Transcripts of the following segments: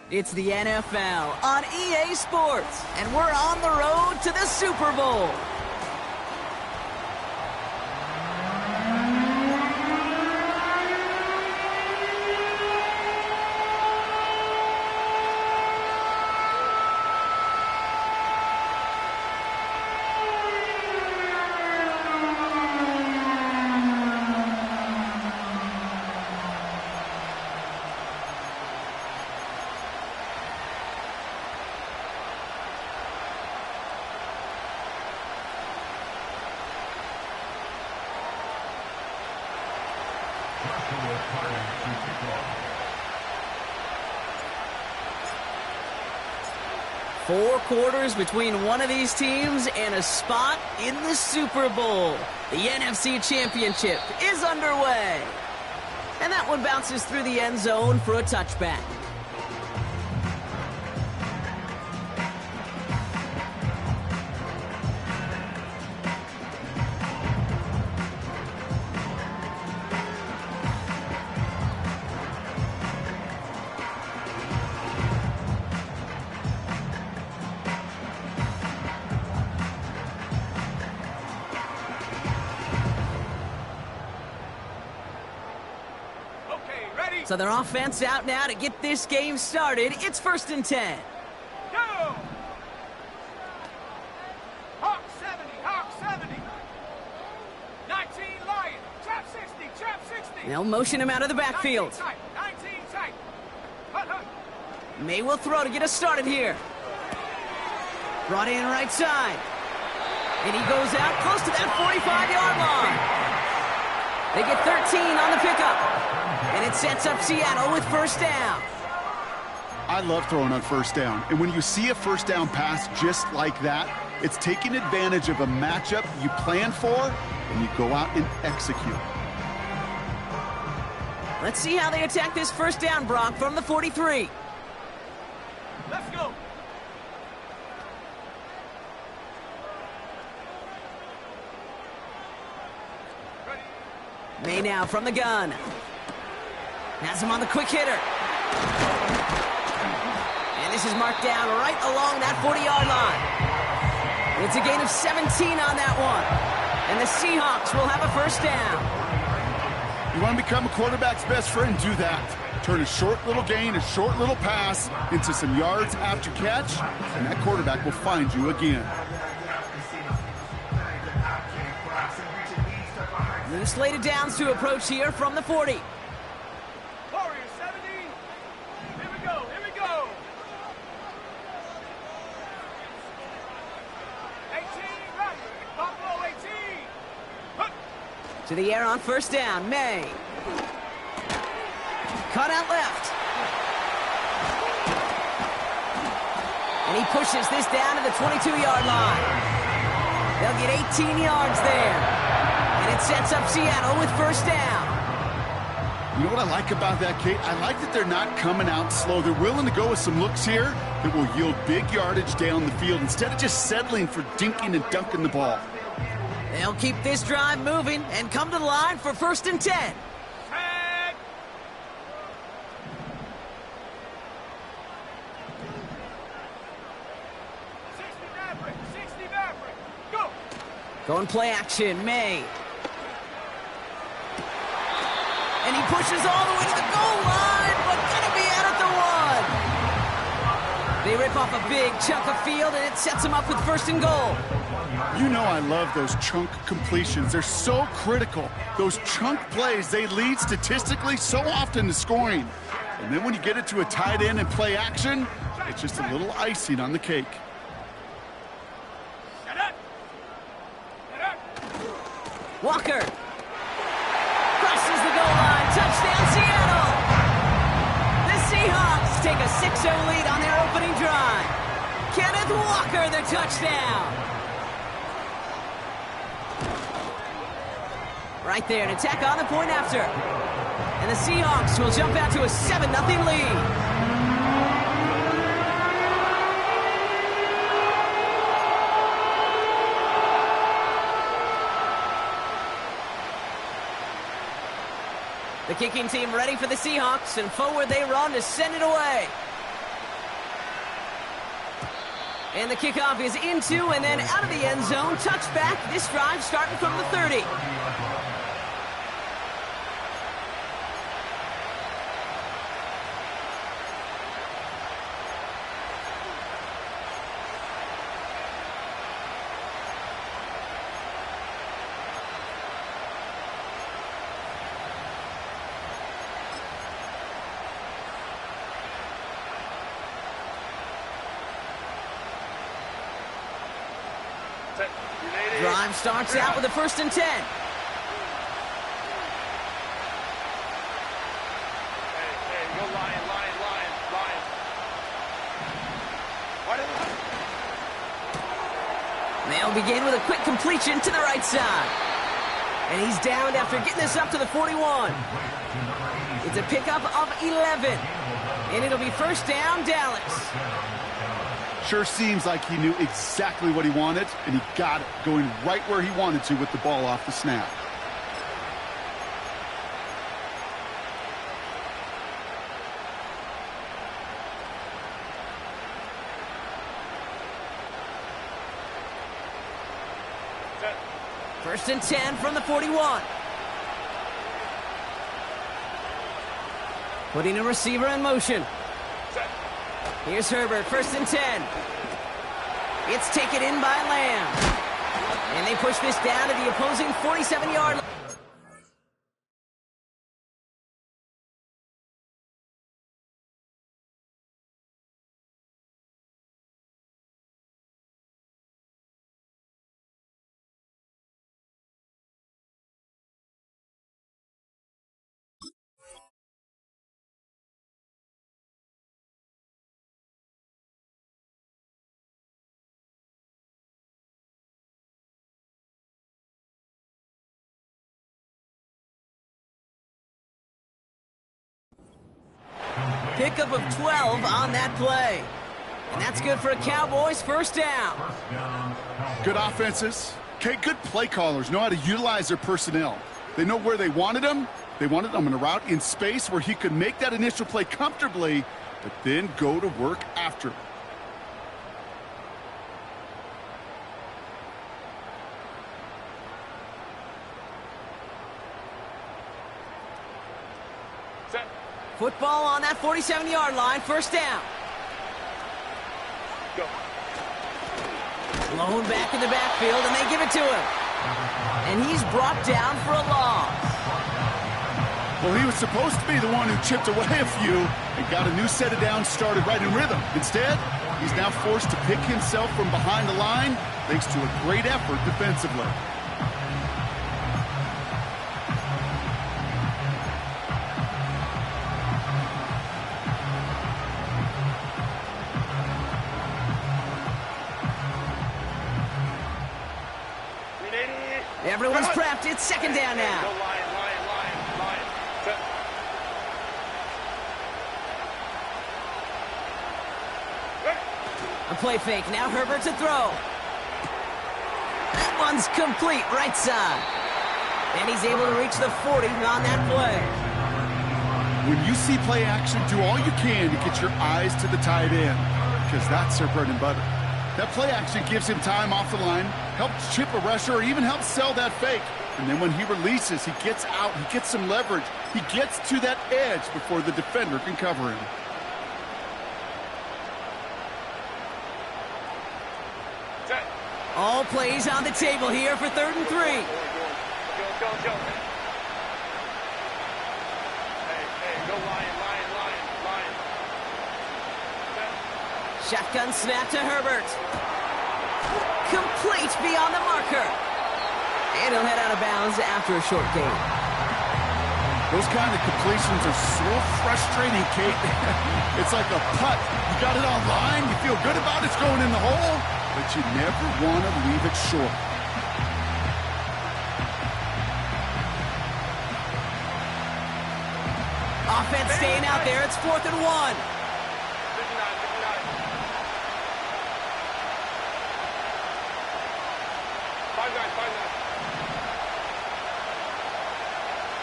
It's the NFL on EA Sports, and we're on the road to the Super Bowl. Four quarters between one of these teams and a spot in the Super Bowl. The NFC Championship is underway. And that one bounces through the end zone for a touchback. So their offense out now to get this game started. It's 1st and 10. Go! Hawk 70, Hawk 70. 19 Lion, trap 60, trap 60. They'll motion him out of the backfield. 19 tight. Hut, hut. May will throw to get us started here. Brought in right side. And he goes out close to that 45-yard line. They get 13 on the pickup. And it sets up Seattle with 1st down. I love throwing on 1st down. And when you see a 1st down pass just like that, it's taking advantage of a matchup you plan for, and you go out and execute. Let's see how they attack this 1st down, Brock, from the 43. Let's go. May now from the gun. Has him on the quick hitter. And this is marked down right along that 40-yard line. It's a gain of 17 on that one. And the Seahawks will have a 1st down. You want to become a quarterback's best friend? Do that. Turn a short little gain, a short little pass into some yards after catch, and that quarterback will find you again. New slated downs to approach here from the 40. Warrior 70. Here we go, here we go. 18, right. Buffalo 18. Hook. To the air on 1st down, May. Cut out left. And he pushes this down to the 22-yard line. They'll get 18 yards there. And it sets up Seattle with 1st down. You know what I like about that, Kate? I like that they're not coming out slow. They're willing to go with some looks here that will yield big yardage down the field instead of just settling for dinking and dunking the ball. They'll keep this drive moving and come to the line for 1st and 10. Tag. 60 Maverick. Go. Going play action, May. And he pushes all the way to the goal line, but gonna be out at the 1. They rip off a big chunk of field, and it sets them up with 1st and goal. You know I love those chunk completions. They're so critical. Those chunk plays, they lead statistically so often to scoring. And then when you get it to a tight end and play action, it's just a little icing on the cake. Walker. Crosses the goal line. Touchdown, Seattle. The Seahawks take a 6-0 lead on their opening drive. Kenneth Walker, the touchdown. Right there, an attack on the point after. And the Seahawks will jump out to a 7-0 lead. The kicking team ready for the Seahawks, and forward they run to send it away. And the kickoff is into and then out of the end zone. Touchback. This drive starting from the 30. Drive starts out with a 1st and 10. Hey, go Lion. They'll begin with a quick completion to the right side. And he's downed after getting this up to the 41. It's a pickup of 11. And it'll be 1st down, Dallas. Sure seems like he knew exactly what he wanted, and he got it, going right where he wanted to with the ball off the snap. First and 10 from the 41. Putting a receiver in motion. Here's Herbert, 1st and 10. It's taken in by Lamb. And they push this down to the opposing 47-yard line. Pickup of 12 on that play. And that's good for a Cowboys 1st down. Good offenses. Okay, good play callers know how to utilize their personnel. They know where they wanted them. They wanted them in a route in space where he could make that initial play comfortably, but then go to work after. Football on that 47-yard line, 1st down. Go. Blown back in the backfield, and they give it to him. And he's brought down for a loss. Well, he was supposed to be the one who chipped away a few and got a new set of downs started right in rhythm. Instead, he's now forced to pick himself from behind the line thanks to a great effort defensively. Everyone's prepped. It's 2nd down now. Go Lion. Set. A play fake. Now Herbert to throw. That one's complete, right side. And he's able to reach the 40 on that play. When you see play action, do all you can to get your eyes to the tight end, because that's their bread and butter. That play action gives him time off the line, helps chip a rusher, or even helps sell that fake. And then when he releases, he gets out, he gets some leverage. He gets to that edge before the defender can cover him. Set. All plays on the table here for 3rd and 3. Go. Hey, go Lion. Set. Shotgun snap to Herbert. Complete beyond the marker. And he'll head out of bounds after a short gain. Those kind of completions are so frustrating, Kate. It's like a putt. You got it on line, you feel good about it's going in the hole, but you never want to leave it short. Offense staying out there. It's 4th and 1. 59. Five guys.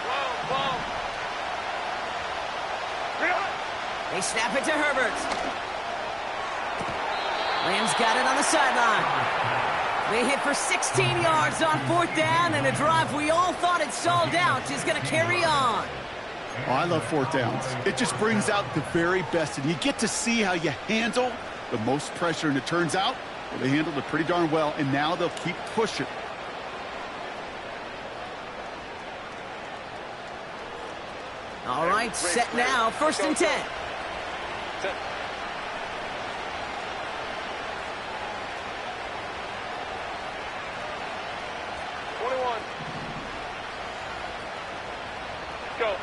Whoa. They snap it to Herbert. Lamb's got it on the sideline. They hit for 16 yards on 4th down, and a drive we all thought had stalled out is going to carry on. Oh, I love 4th downs. It just brings out the very best, and you get to see how you handle the most pressure, and it turns out, well, they handled it pretty darn well, and now they'll keep pushing. All right, set now, 1st and 10. Set. Go.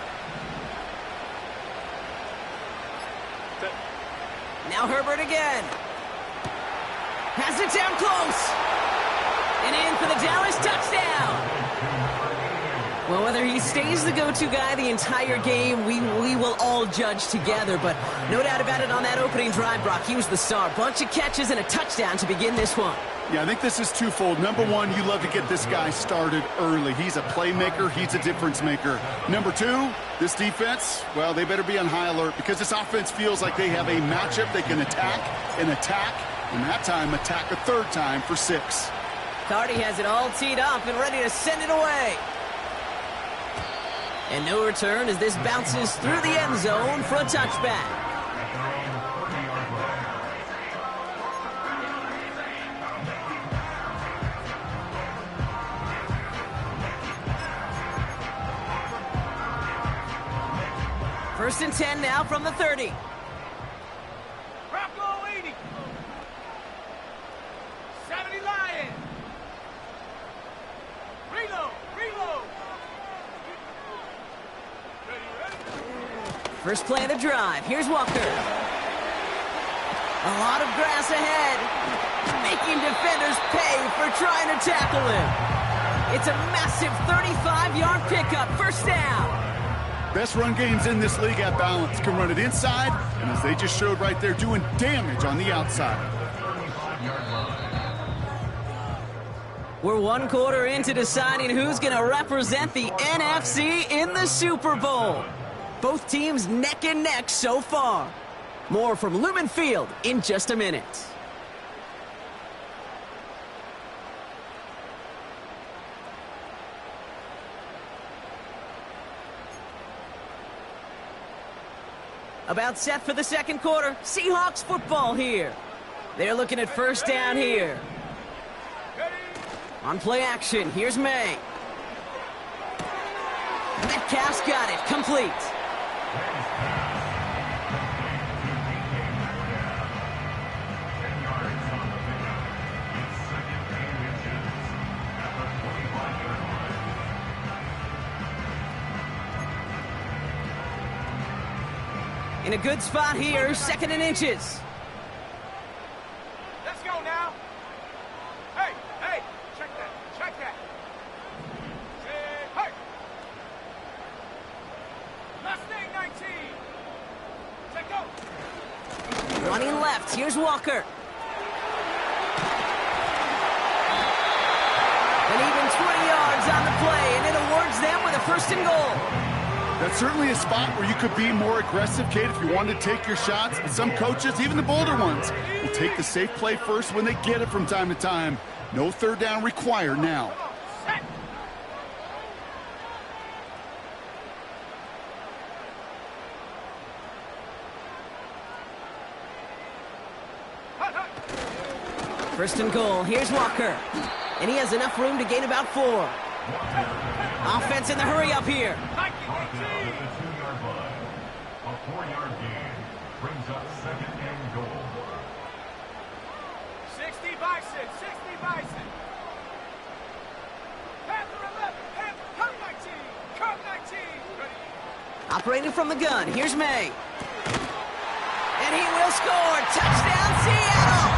Set. Now Herbert again. Has it down close. And in for the Dallas touchdown. Well, whether he stays the go-to guy the entire game, we will all judge together. But no doubt about it on that opening drive, Brock. He was the star. Bunch of catches and a touchdown to begin this one. Yeah, I think this is twofold. Number one, you love to get this guy started early. He's a playmaker. He's a difference maker. Number two, this defense, well, they better be on high alert because this offense feels like they have a matchup they can attack, and that time attack a 3rd time for 6. Cardi has it all teed up and ready to send it away. And no return as this bounces through the end zone for a touchback. First and 10 now from the 30. Bronco 80. 70 Lions. Reload. First play of the drive. Here's Walker. A lot of grass ahead, making defenders pay for trying to tackle him. It's a massive 35-yard pickup. 1st down. Best run games in this league at balance. Can run it inside, and as they just showed right there, doing damage on the outside. We're 1 quarter into deciding who's going to represent the NFC in the Super Bowl. Both teams neck and neck so far. More from Lumen Field in just a minute. About set for the 2nd quarter. Seahawks football here. They're looking at 1st down here. On play action, here's May. Metcalf's got it, complete. In a good spot here, 2nd and inches. Let's go now. Hey, check that. Hey. Mustang 19. Check go. Running left, here's Walker. An even 20 yards on the play, and it awards them with a 1st and goal. That's certainly a spot where you could be more aggressive, Kate, if you wanted to take your shots. But some coaches, even the bolder ones, will take the safe play first when they get it from time to time. No 3rd down required now. First and goal, here's Walker. And he has enough room to gain about 4. Offense in the hurry up here. A 4-yard gain brings up 2nd and goal. 60 Bison. Panther 11. Come 19. Ready. Operating from the gun, here's May. And he will score. Touchdown, Seattle!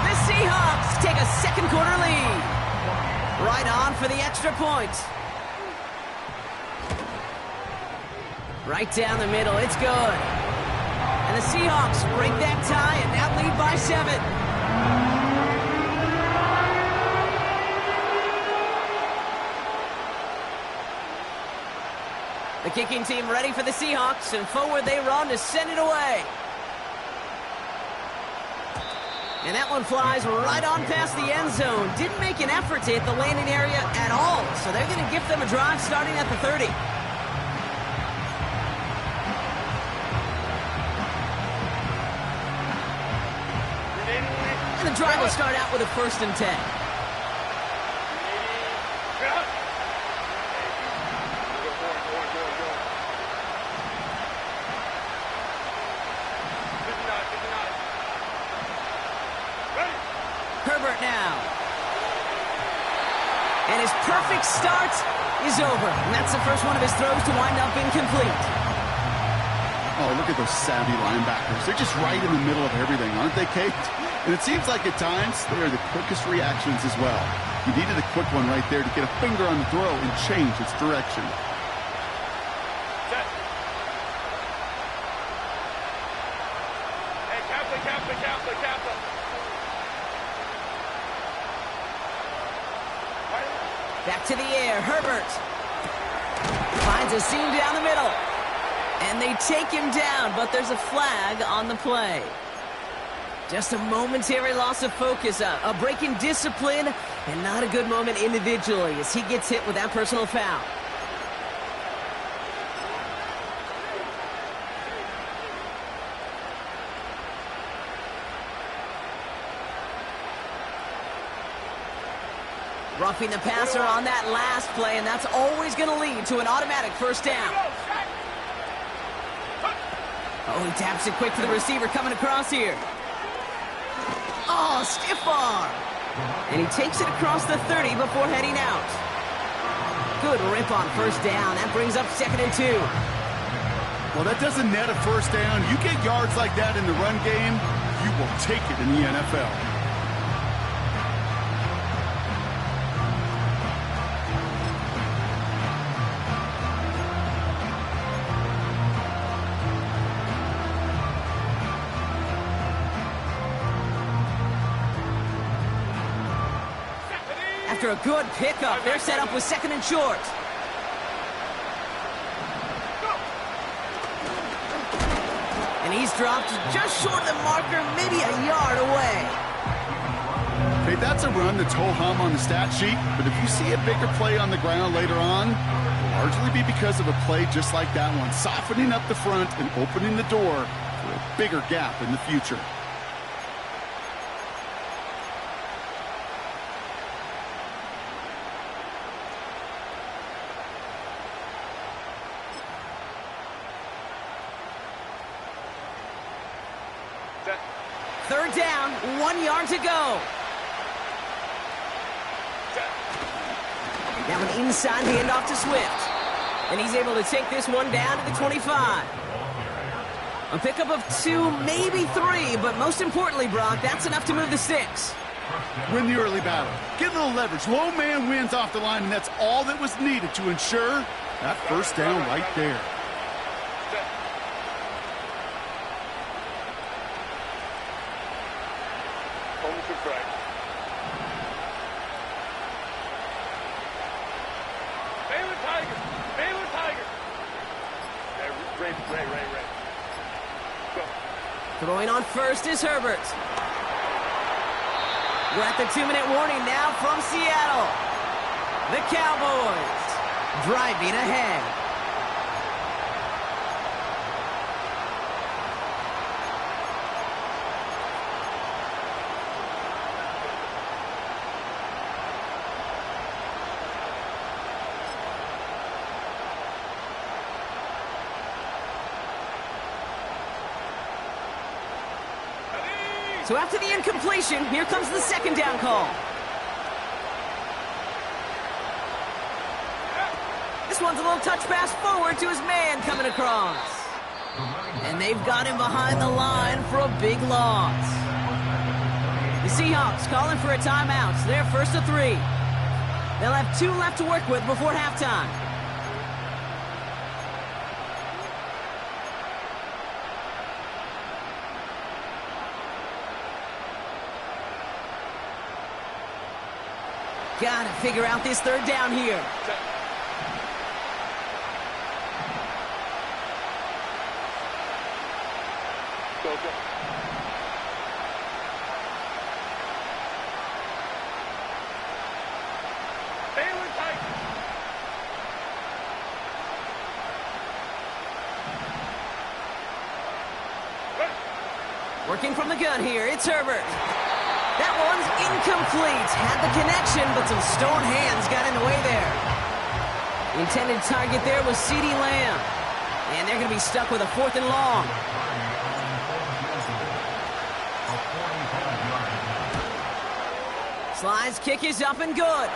The Seahawks take a 2nd quarter lead. Right on for the extra point. Right down the middle, it's good. And the Seahawks break that tie and now lead by 7. The kicking team ready for the Seahawks, and forward they run to send it away. And that one flies right on past the end zone. Didn't make an effort to hit the landing area at all. So they're going to give them a drive starting at the 30. And the drive will start out with a 1st and 10. Herbert now. And his perfect start is over. And that's the first one of his throws to wind up incomplete. Oh, look at those savvy linebackers. They're just right in the middle of everything, aren't they, Kate? And it seems like at times they are the quickest reactions as well. You needed a quick one right there to get a finger on the throw and change its direction. Hey, Kaplan. Back to the air, Herbert. Finds a seam down the middle. And they take him down, but there's a flag on the play. Just a momentary loss of focus, a break in discipline, and not a good moment individually as he gets hit with that personal foul. Roughing the passer on that last play, and that's always going to lead to an automatic 1st down. Oh, he taps it quick to the receiver coming across here. Oh, stiff arm. And he takes it across the 30 before heading out. Good rip on 1st down. That brings up 2nd and 2. Well, that doesn't net a 1st down. You get yards like that in the run game, you will take it in the NFL. After a good pickup, they're set up with 2nd and short. And he's dropped just short of the marker, maybe a yard away. Okay, that's a run that's ho-hum on the stat sheet, but if you see a bigger play on the ground later on, it'll largely be because of a play just like that one, softening up the front and opening the door for a bigger gap in the future. Third down, 1 yard to go. Now an inside handoff to Swift. And he's able to take this one down to the 25. A pickup of 2, maybe 3, but most importantly, Brock, that's enough to move the sticks. Win the early battle. Get a little leverage. Low man wins off the line, and that's all that was needed to ensure that 1st down right there. Throwing on 1st is Herbert. We're at the 2-minute warning now from Seattle. The Cowboys driving ahead. So after the incompletion, here comes the 2nd down call. This one's a little touch pass forward to his man coming across. And they've got him behind the line for a big loss. The Seahawks calling for a timeout. They're 1st and 3. They'll have 2 left to work with before halftime. Got to figure out this 3rd down here. Working from the gun here, it's Herbert. That one's incomplete. Had the connection, but some stone hands got in the way there. The intended target there was CeeDee Lamb. And they're going to be stuck with a 4th and long. Sly's kick is up and good.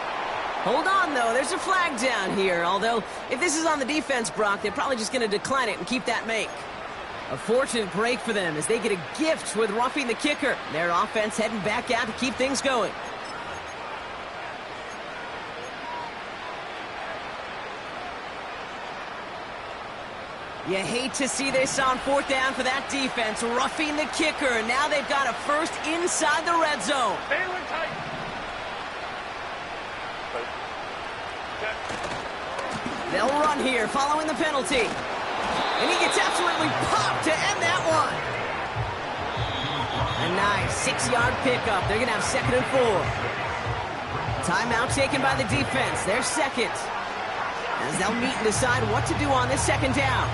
Hold on, though. There's a flag down here. Although, if this is on the defense, Brock, they're probably just going to decline it and keep that make. A fortunate break for them as they get a gift with roughing the kicker. Their offense heading back out to keep things going. You hate to see this on 4th down for that defense, roughing the kicker. Now they've got a first inside the red zone. Bailing tight. They'll run here following the penalty. And he gets absolutely popped to end that one. A nice 6-yard pickup. They're going to have 2nd and 4. Timeout taken by the defense. Their second. As they'll meet and decide what to do on this 2nd down.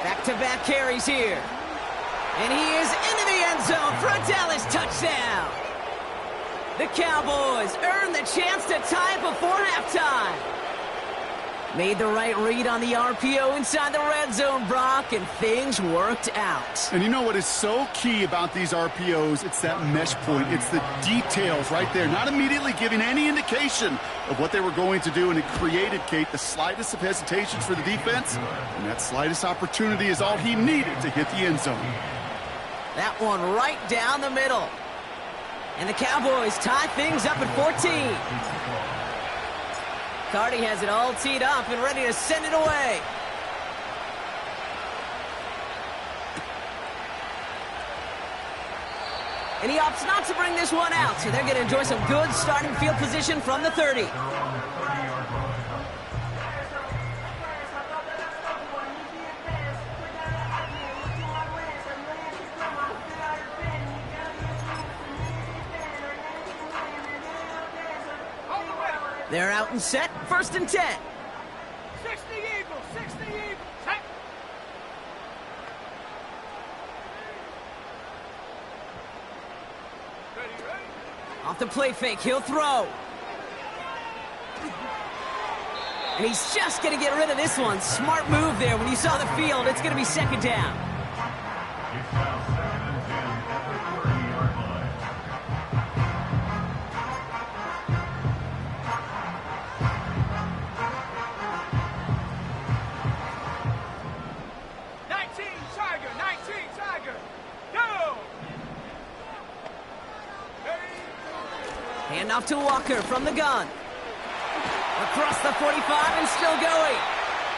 Back-to-back carries here. And he is into the end zone for a Dallas touchdown. The Cowboys earn the chance to tie it before halftime. Made the right read on the RPO inside the red zone, Brock, and things worked out. And you know what is so key about these RPOs? It's that mesh point. It's the details right there. Not immediately giving any indication of what they were going to do, and it created, Kate, the slightest of hesitations for the defense, and that slightest opportunity is all he needed to hit the end zone. That one right down the middle. And the Cowboys tie things up at 14. Cardi has it all teed up and ready to send it away. And he opts not to bring this one out, so they're going to enjoy some good starting field position from the 30. They're out and set, 1st and 10. 60 Eagles, 60 Eagles. Set. Ready, ready? Off the play fake, he'll throw. And he's just going to get rid of this one. Smart move there when you saw the field. It's going to be 2nd down. It's now 2nd and 10 at the 30-yard line. Hand off to Walker from the gun. Across the 45 and still going.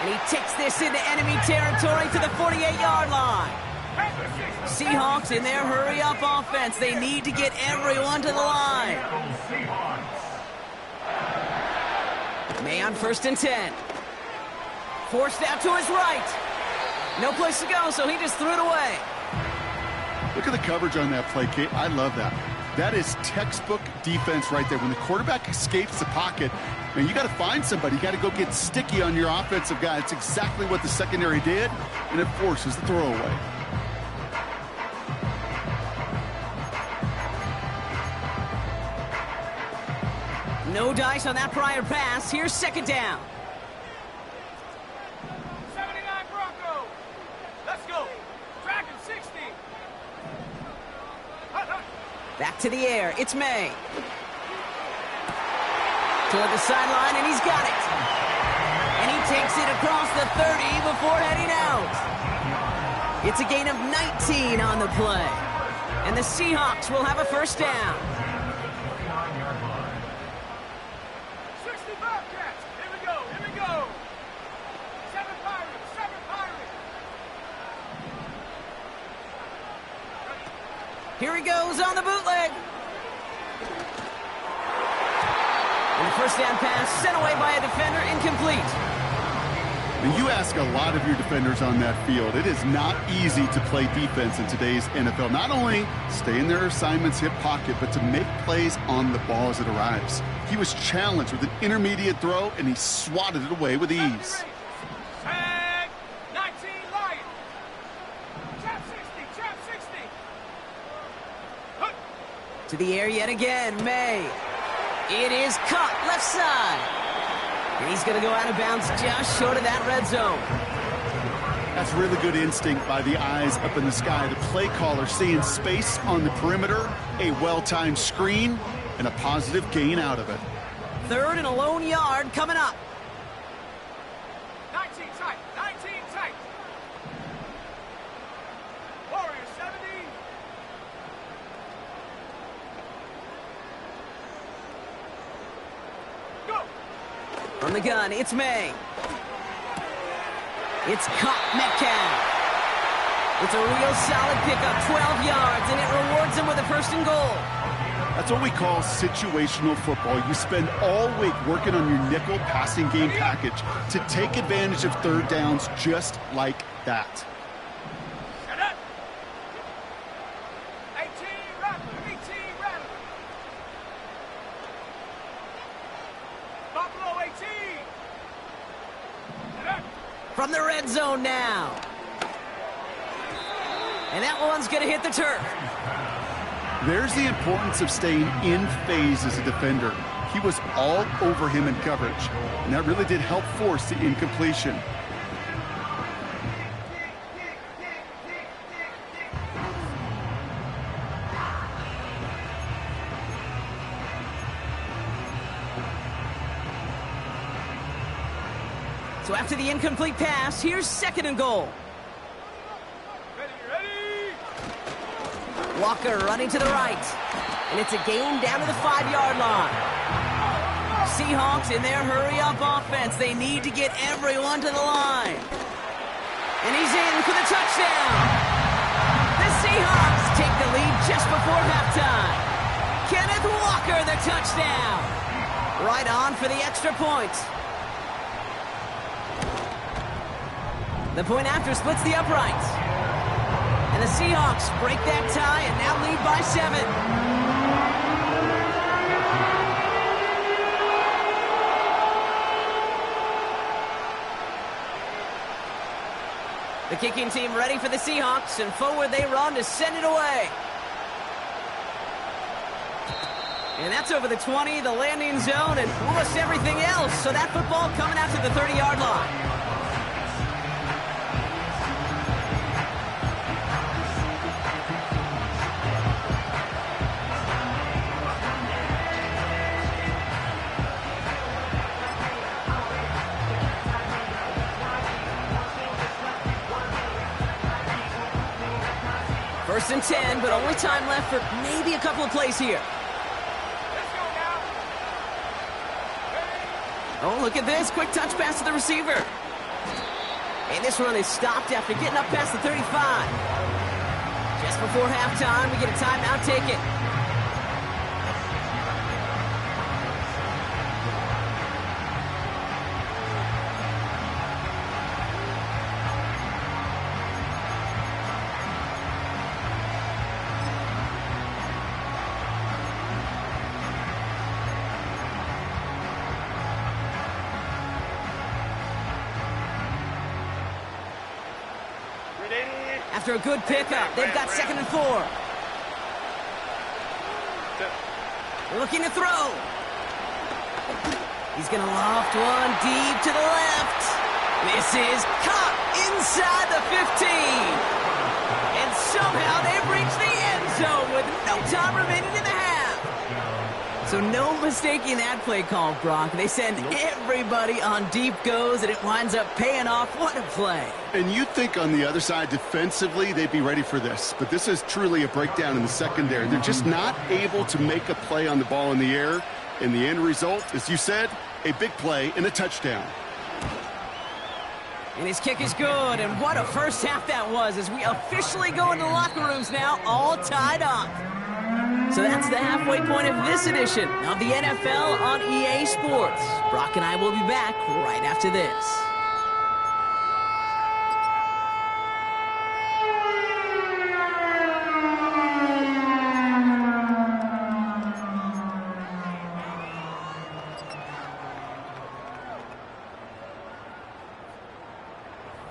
And he takes this into enemy territory to the 48-yard line. Seahawks in their hurry-up offense. They need to get everyone to the line. May on 1st and 10. Forced out to his right. No place to go, so he just threw it away. Look at the coverage on that play, Kate. I love that. That is textbook defense right there. When the quarterback escapes the pocket, man, you got to find somebody. You got to go get sticky on your offensive guy. It's exactly what the secondary did, and it forces the throwaway. No dice on that prior pass. Here's 2nd down. 79 Bronco. Let's go. Dragon 60. Back to the air. It's May. Toward the sideline, and he's got it. And he takes it across the 30 before heading out. It's a gain of 19 on the play. And the Seahawks will have a 1st down. 60 Bobcats. Here we go. Here we go. 7 Pirates. 7 Pirates. Here he goes on the bootleg. first down pass sent away by a defender, incomplete. And you ask a lot of your defenders on that field. It is not easy to play defense in today's NFL. Not only stay in their assignment's hip pocket, but to make plays on the ball as it arrives. He was challenged with an intermediate throw, and he swatted it away with ease. Tag 19 Lion. Trap 60. Hook. To the air yet again, May. It is caught left side. And he's going to go out of bounds just short of that red zone. That's really good instinct by the eyes up in the sky. The play caller seeing space on the perimeter, a well-timed screen, and a positive gain out of it. 3rd and a lone yard coming up. 19 tight. Warriors 70. Go. From the gun, it's May. It's caught Metcalf. It's a real solid pickup, 12 yards, and it rewards him with a 1st and goal. That's what we call situational football. You spend all week working on your nickel passing game package to take advantage of 3rd downs just like that. Shut up. 18 Rattler. Buffalo 18. Shut up. From the red zone now. And that one's going to hit the turf. There's the importance of staying in phase as a defender. He was all over him in coverage, and that really did help force the incompletion. So after the incomplete pass, here's 2nd and goal. Ready. Walker running to the right. And it's a gain down to the 5-yard line. Seahawks in their hurry-up offense. They need to get everyone to the line. And he's in for the touchdown. The Seahawks take the lead just before halftime. Kenneth Walker, the touchdown. Right on for the extra point. The point after splits the uprights. And the Seahawks break that tie and now lead by 7. The kicking team ready for the Seahawks, and forward they run to send it away. And that's over the 20, the landing zone, and almost everything else. So that football coming out to the 30-yard line. First and 10, but only time left for maybe a couple of plays here. Let's go now. Oh, look at this. Quick touch pass to the receiver. And this run is stopped after getting up past the 35. Just before halftime, we get a timeout taken. After a good pickup, they've got 2nd and 4. Looking to throw. He's going to loft one deep to the left. This is caught inside the 15. And somehow they've reached the end zone with no time remaining in the half. So no mistaking that play call, Brock. They send everybody on deep goes, and it winds up paying off. What a play. And you'd think on the other side, defensively, they'd be ready for this. But this is truly a breakdown in the secondary. They're just not able to make a play on the ball in the air. And the end result, as you said, a big play and a touchdown. And his kick is good, and what a first half that was as we officially go into the locker rooms now, all tied up. So that's the halfway point of this edition of the NFL on EA Sports. Brock and I will be back right after this.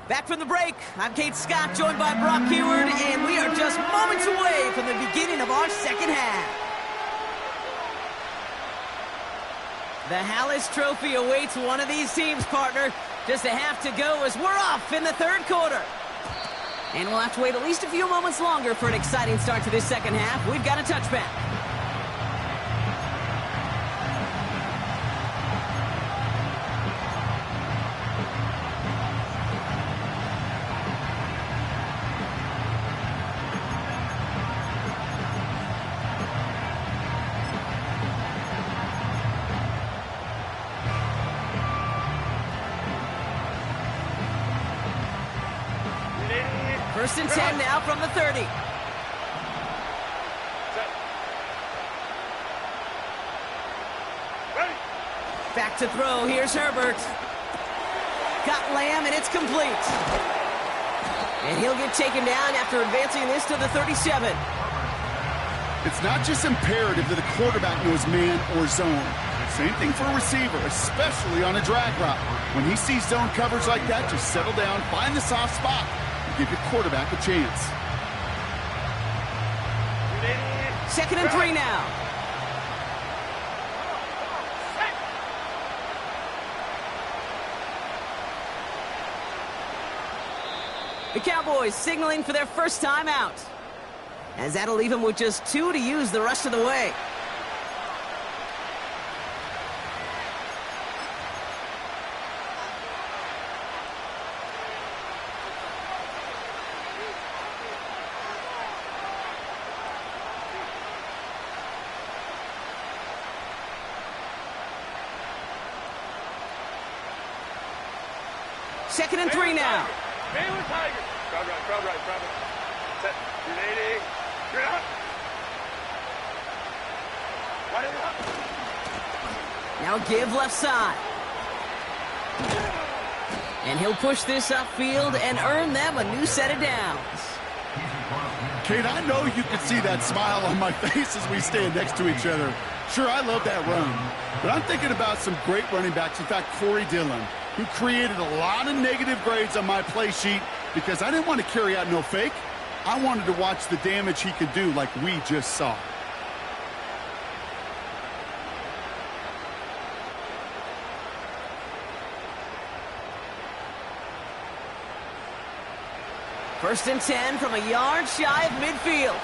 Back from the break, I'm Kate Scott, joined by Brock Heward, and we are just moments away from the beginning of our second half. The Hallis Trophy awaits one of these teams, partner. Just a half to go as we're off in the third quarter. And we'll have to wait at least a few moments longer for an exciting start to this second half. We've got a touchback. First and 10 now from the 30. Back to throw. Here's Herbert. Got Lamb, and it's complete. And he'll get taken down after advancing this to the 37. It's not just imperative that the quarterback knows man or zone. Same thing for a receiver, especially on a drag route. When he sees zone coverage like that, just settle down, find the soft spot, and give your quarterback a chance. 2nd and 3 now. The Cowboys signaling for their first time out, as that'll leave them with just 2 to use the rest of the way. Second and 3 now. Baylor Tigers. Crowd right. Set. 380. You're out. Line it up. Now give left side. And he'll push this upfield and earn them a new set of downs. Kate, I know you can see that smile on my face as we stand next to each other. Sure, I love that run. But I'm thinking about some great running backs. In fact, Corey Dillon, who created a lot of negative grades on my play sheet because I didn't want to carry out no fake. I wanted to watch the damage he could do like we just saw. First and 10 from a yard shy of midfield.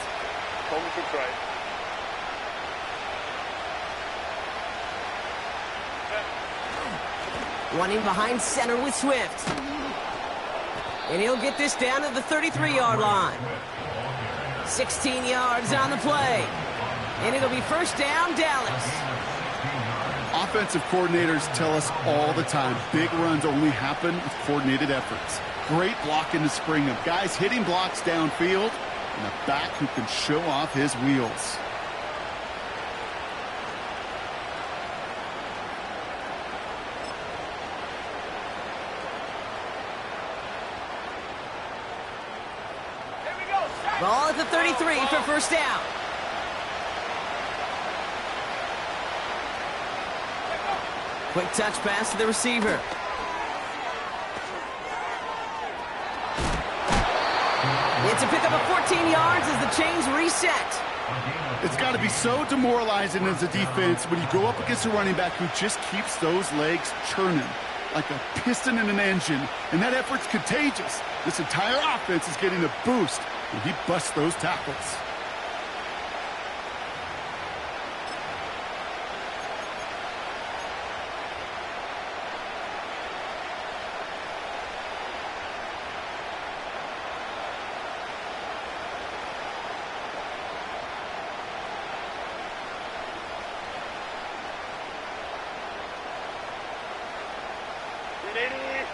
Coleman to right. Running behind center with Swift. And he'll get this down to the 33-yard line. 16 yards on the play. And it'll be first down, Dallas. Offensive coordinators tell us all the time, big runs only happen with coordinated efforts. Great blocking to spring them. Guys hitting blocks downfield, and a back who can show off his wheels. Ball at the 33 for first down. Quick touch pass to the receiver. It's a pickup of 14 yards as the chains reset. It's got to be so demoralizing as a defense when you go up against a running back who just keeps those legs churning like a piston in an engine, and that effort's contagious. This entire offense is getting a boost when he busts those tackles.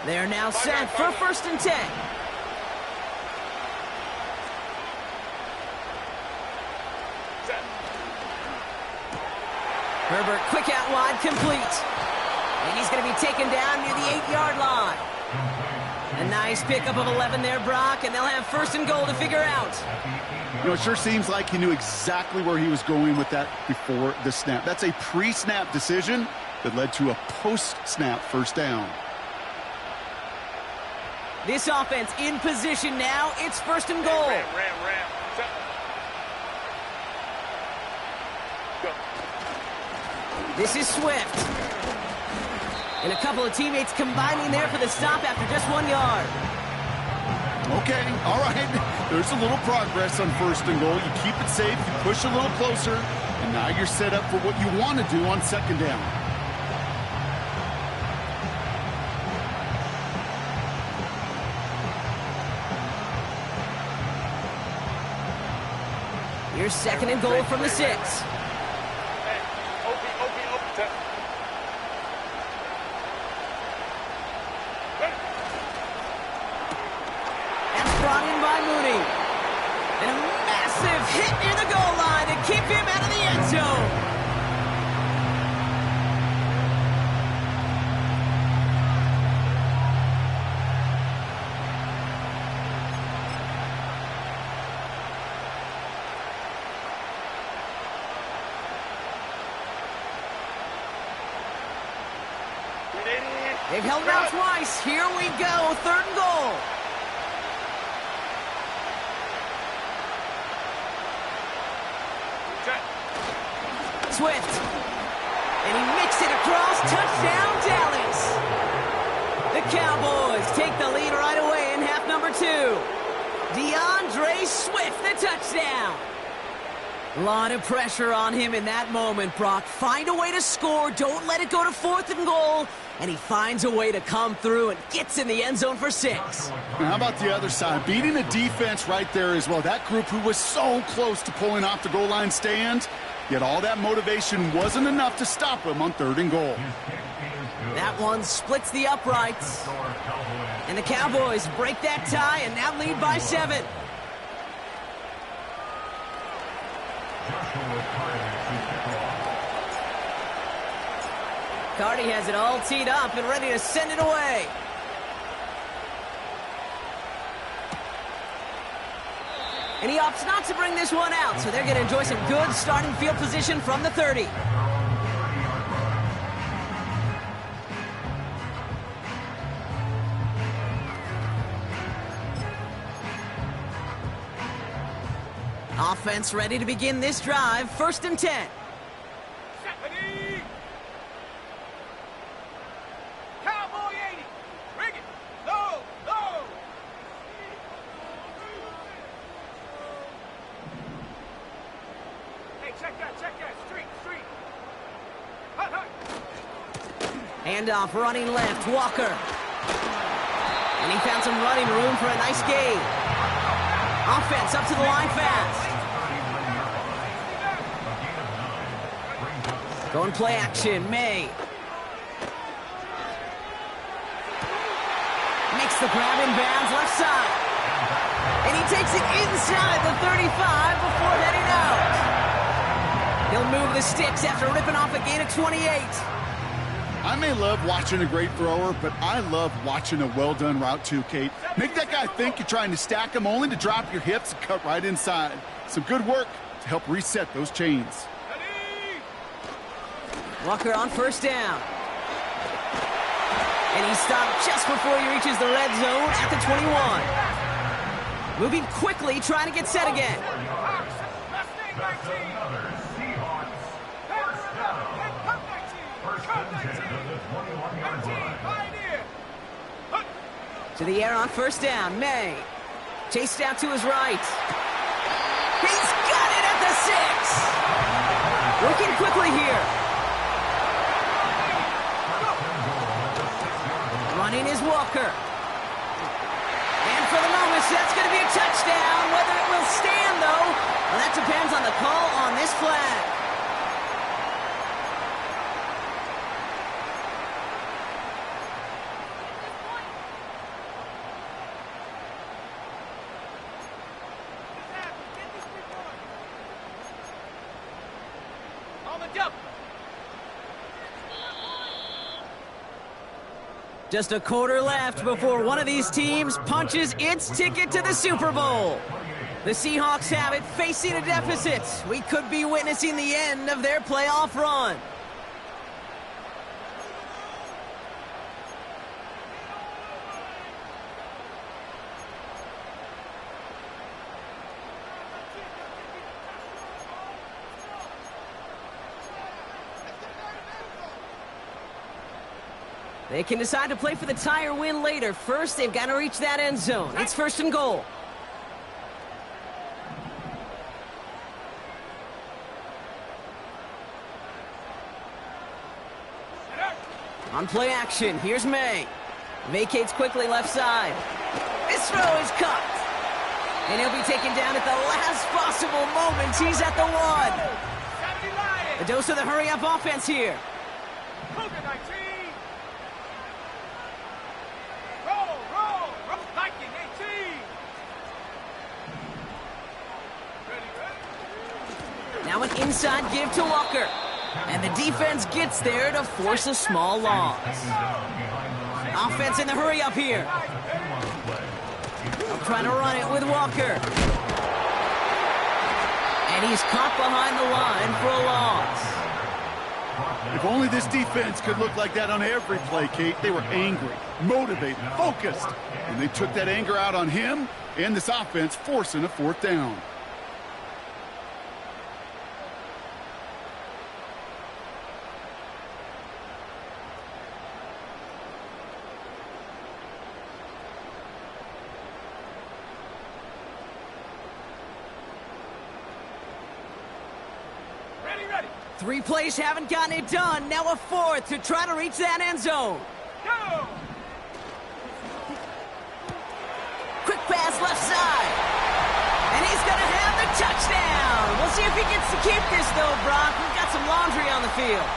They're now set for first and 10. Herbert, quick out wide, complete. And he's going to be taken down near the 8-yard line. A nice pickup of 11 there, Brock, and they'll have first and goal to figure out. You know, it sure seems like he knew exactly where he was going with that before the snap. That's a pre-snap decision that led to a post-snap first down. This offense in position now. It's first and goal. Ram. Go. This is Swift. And a couple of teammates combining there for the stop after just 1 yard. Okay, all right. There's a little progress on first and goal. You keep it safe, you push a little closer, and now you're set up for what you want to do on second down. Here's second and goal from the 6. Hey, open. That's brought in by Mooney. And a massive hit near the goal line to keep him out of the end zone. They've held it out twice. Here we go, third and goal. Swift. And he makes it across. Touchdown, Dallas. The Cowboys take the lead right away in half number 2. DeAndre Swift, the touchdown. A lot of pressure on him in that moment, Brock. Find a way to score. Don't let it go to fourth and goal. And he finds a way to come through and gets in the end zone for 6. Now, how about the other side? Beating the defense right there as well. That group who was so close to pulling off the goal line stand, yet all that motivation wasn't enough to stop him on third and goal. That one splits the uprights. And the Cowboys break that tie and now lead by 7. Cardi has it all teed up and ready to send it away. And he opts not to bring this one out, so they're going to enjoy some good starting field position from the 30. Offense ready to begin this drive. First and 10. Cowboy 80. Bring it. Low. Hey, check that. Street. Hut. Handoff running left. Walker. And he found some running room for a nice gain. Offense up to the line fast. Going play action, May. Makes the grab in bounds left side. And he takes it inside the 35 before heading out. He'll move the sticks after ripping off a gain of 28. I may love watching a great thrower, but I love watching a well-done route too, Kate. Make that guy think you're trying to stack him only to drop your hips and cut right inside. Some good work to help reset those chains. Walker on first down. And he stopped just before he reaches the red zone at the 21. Moving quickly, trying to get set again. To the air on first down, May. Chased out to his right. He's got it at the 6. Working quickly here. Running is Walker. And for the moment, that's going to be a touchdown. Whether it will stand, though, well, that depends on the call on this flag. Just a quarter left before one of these teams punches its ticket to the Super Bowl. The Seahawks have it, facing a deficit. We could be witnessing the end of their playoff run. They can decide to play for the tie or win later. First, they've got to reach that end zone. It's first and goal. On play action, here's May. Vacates quickly left side. This throw is caught. And he'll be taken down at the last possible moment. He's at the 1. A dose of the hurry-up offense here. Now an inside give to Walker. And the defense gets there to force a small loss. Offense in the hurry-up here. Trying to run it with Walker. And he's caught behind the line for a loss. If only this defense could look like that on every play, Kate. They were angry, motivated, focused. And they took that anger out on him and this offense, forcing a 4th down. Three plays haven't gotten it done. Now a 4th to try to reach that end zone. Go! Quick pass left side. And he's going to have the touchdown. We'll see if he gets to keep this, though, Brock. We've got some laundry on the field.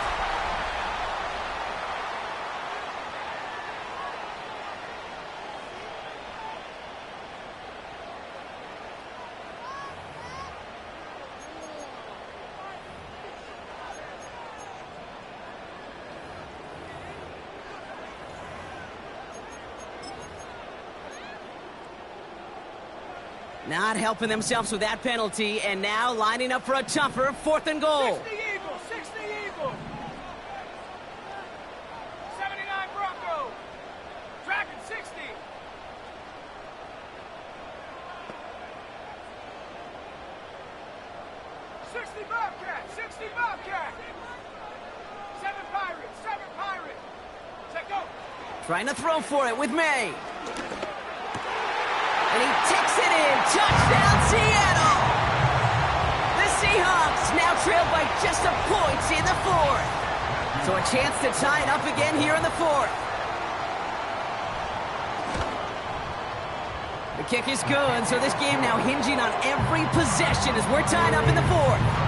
Not helping themselves with that penalty, and now lining up for a tougher 4th and goal. 60 Eagles, 60 Eagles. 79 Broncos. Dragon 60. 60 Bobcats, 60 Bobcats. 7 Pirates, 7 Pirates. Set go. Trying to throw for it with May. And he takes it in. Touchdown, Seattle! The Seahawks now trail by just a point in the 4th. So a chance to tie it up again here in the 4th. The kick is good, so this game now hinging on every possession as we're tied up in the 4th.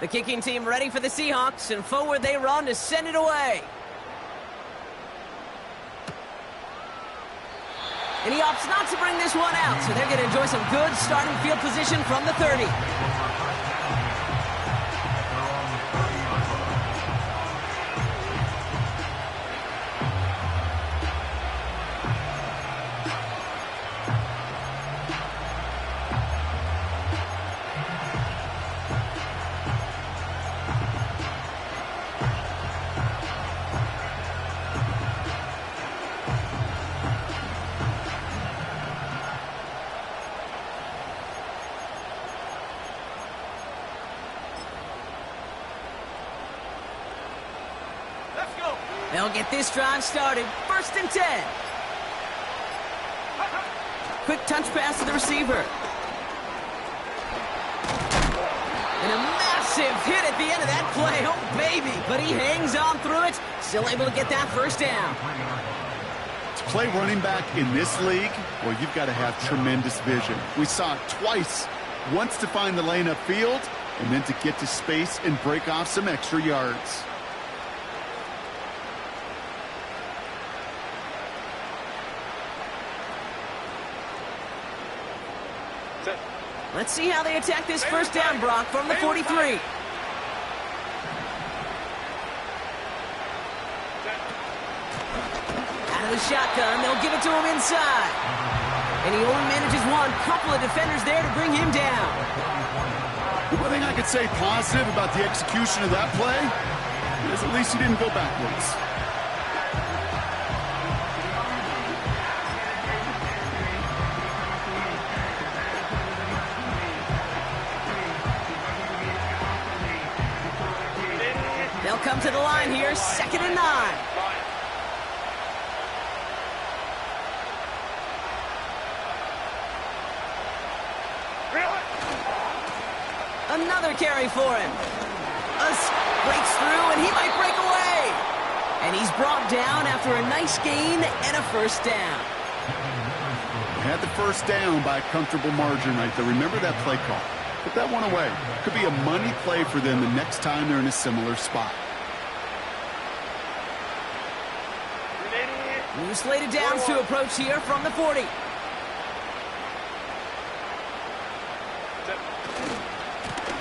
The kicking team ready for the Seahawks, and forward they run to send it away. And he opts not to bring this one out, so they're going to enjoy some good starting field position from the 30. They'll get this drive started. 1st and 10. Quick touch pass to the receiver. And a massive hit at the end of that play. Oh, baby. But he hangs on through it. Still able to get that 1st down. To play running back in this league, well, you've got to have tremendous vision. We saw it twice. Once to find the lane upfield, and then to get to space and break off some extra yards. Let's see how they attack this first down, Brock, from the 43. Out of the shotgun, they'll give it to him inside. And he only manages one. Couple of defenders there to bring him down. The one thing I could say positive about the execution of that play is at least he didn't go backwards. They'll come to the line here, 2nd and 9. Another carry for him. Breaks through, and he might break away. And he's brought down after a nice gain and a first down. Had the first down by a comfortable margin right there. Remember that play call. Put that one away. Could be a money play for them the next time they're in a similar spot. New slated downs to approach here from the 40.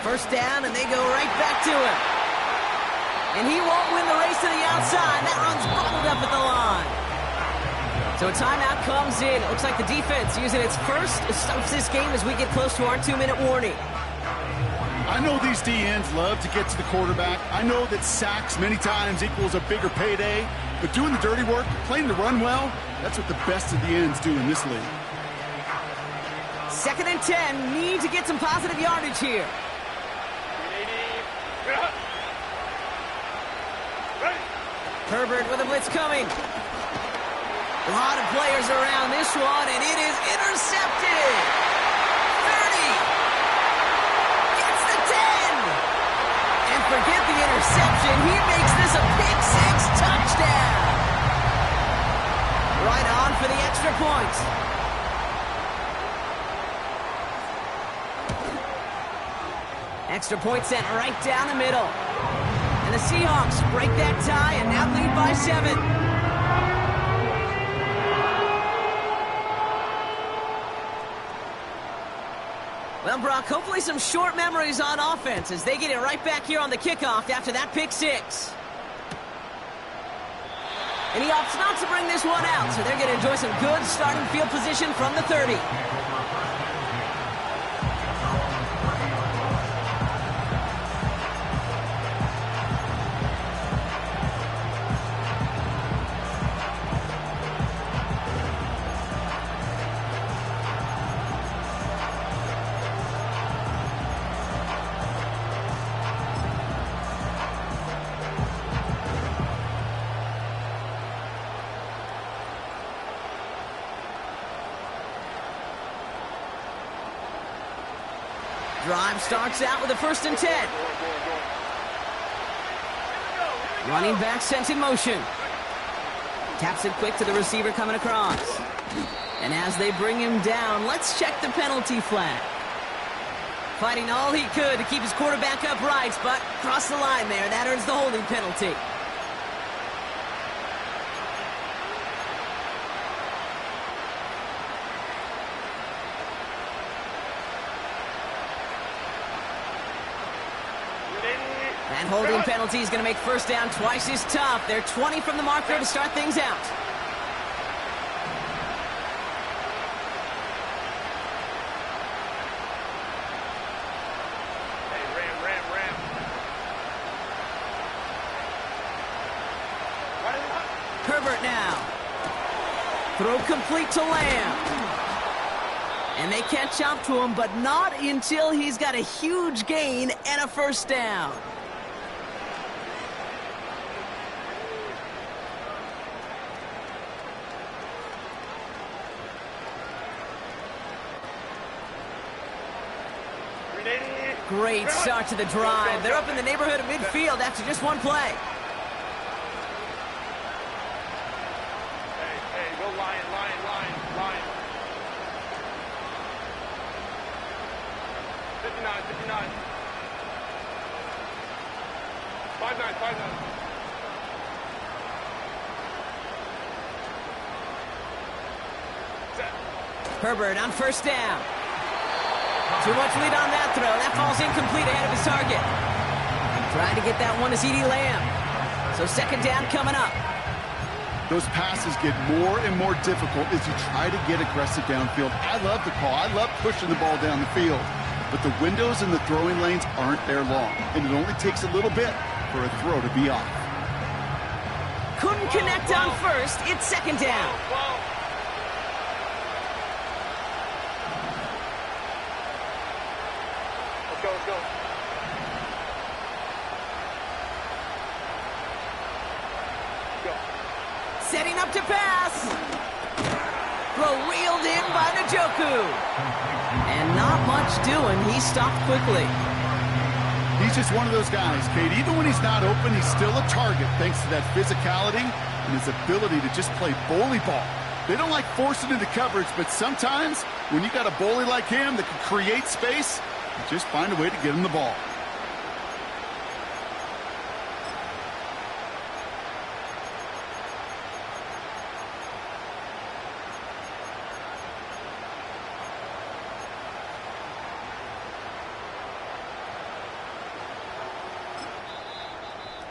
First down, and they go right back to him. And he won't win the race to the outside. That run's bubbled up at the line. So a timeout comes in. It looks like the defense using its first stops this game as we get close to our 2-minute warning. I know these DNs love to get to the quarterback. I know that sacks many times equals a bigger payday. But doing the dirty work, playing the run well, that's what the best of the ends do in this league. 2nd and 10. Need to get some positive yardage here. Herbert with a blitz coming. A lot of players around this one, and it is intercepted. 30. Gets the 10. And forget the interception. He makes this a pick-6 touchdown. Right on for the extra point. Extra point sent right down the middle. And the Seahawks break that tie and now lead by 7. Well, Brock, hopefully some short memories on offense as they get it right back here on the kickoff after that pick-6. And he opts not to bring this one out, so they're going to enjoy some good starting field position from the 30. Drive starts out with a 1st and 10. Running back sent in motion. Taps it quick to the receiver coming across. And as they bring him down, let's check the penalty flag. Fighting all he could to keep his quarterback upright, but crossed the line there. That earns the holding penalty. That holding penalty is going to make first down twice as tough. They're 20 from the marker to start things out. Hey, ram. Herbert now. Throw complete to Lamb. And they catch up to him, but not until he's got a huge gain and a first down. Great start to the drive. They're up in the neighborhood of midfield after just one play. Hey, go line. 59. 5-9. Herbert on first down. Too much lead on that throw. That falls incomplete ahead of his target. Trying to get that one to CeeDee Lamb. So second down coming up. Those passes get more and more difficult as you try to get aggressive downfield. I love the call. I love pushing the ball down the field. But the windows in the throwing lanes aren't there long, and it only takes a little bit for a throw to be off. Couldn't connect on first. It's second down. Let's go, let's go. Setting up to pass. Throw reeled in by Njoku. And not much doing. He stopped quickly. He's just one of those guys, Kate. Even when he's not open, he's still a target thanks to that physicality and his ability to just play bully ball. They don't like forcing into coverage, but sometimes when you got a bully like him that can create space, you just find a way to get him the ball.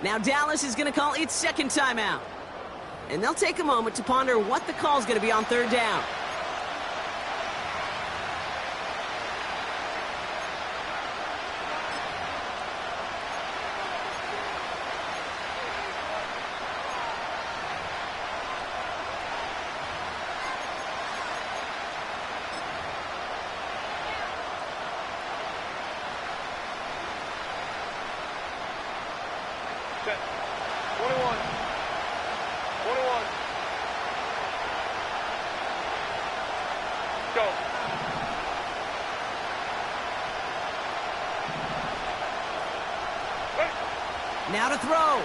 Now Dallas is going to call its second timeout. And they'll take a moment to ponder what the call is going to be on third down. Set. 21. 21. Go. Ready. Now to throw.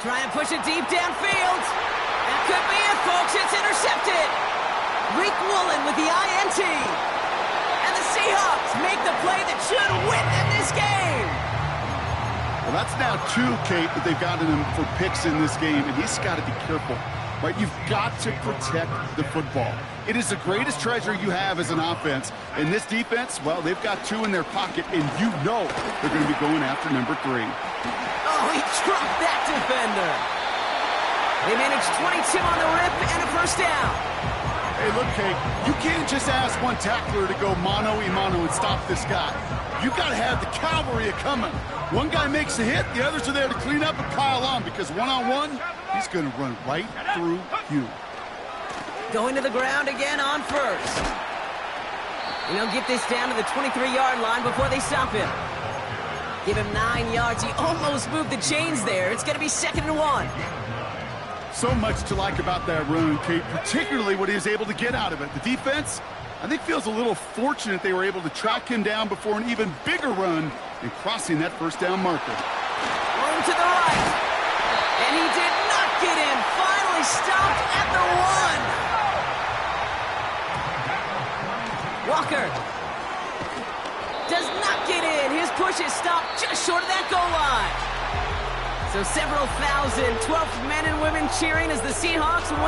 Trying to push it deep downfield. That could be it, folks. It's intercepted. Reek Woolen with the INT. And the Seahawks make the play that should win them this game. Well, that's now 2, Kate, that they've gotten him for picks in this game, and he's got to be careful, right? You've got to protect the football. It is the greatest treasure you have as an offense. And this defense, well, they've got 2 in their pocket, and you know they're going to be going after number 3. Oh, he trumped that defender. They managed 22 on the rip and a first down. Hey, look, Kate, you can't just ask one tackler to go mano-a-mano and stop this guy. You got to have the cavalry coming. One guy makes a hit, the others are there to clean up and pile on, because one-on-one, he's going to run right through you. Going to the ground again on first. And he'll get this down to the 23-yard line before they stop him. Give him 9 yards. He almost moved the chains there. It's going to be 2nd and 1. So much to like about that run, Kate, particularly what he was able to get out of it. The defense, I think, feels a little fortunate they were able to track him down before an even bigger run and crossing that first down marker. Room to the right. And he did not get in. Finally stopped at the 1. Walker does not get in. His push is stopped just short of that goal line. So several thousand 12th men and women cheering as the Seahawks win.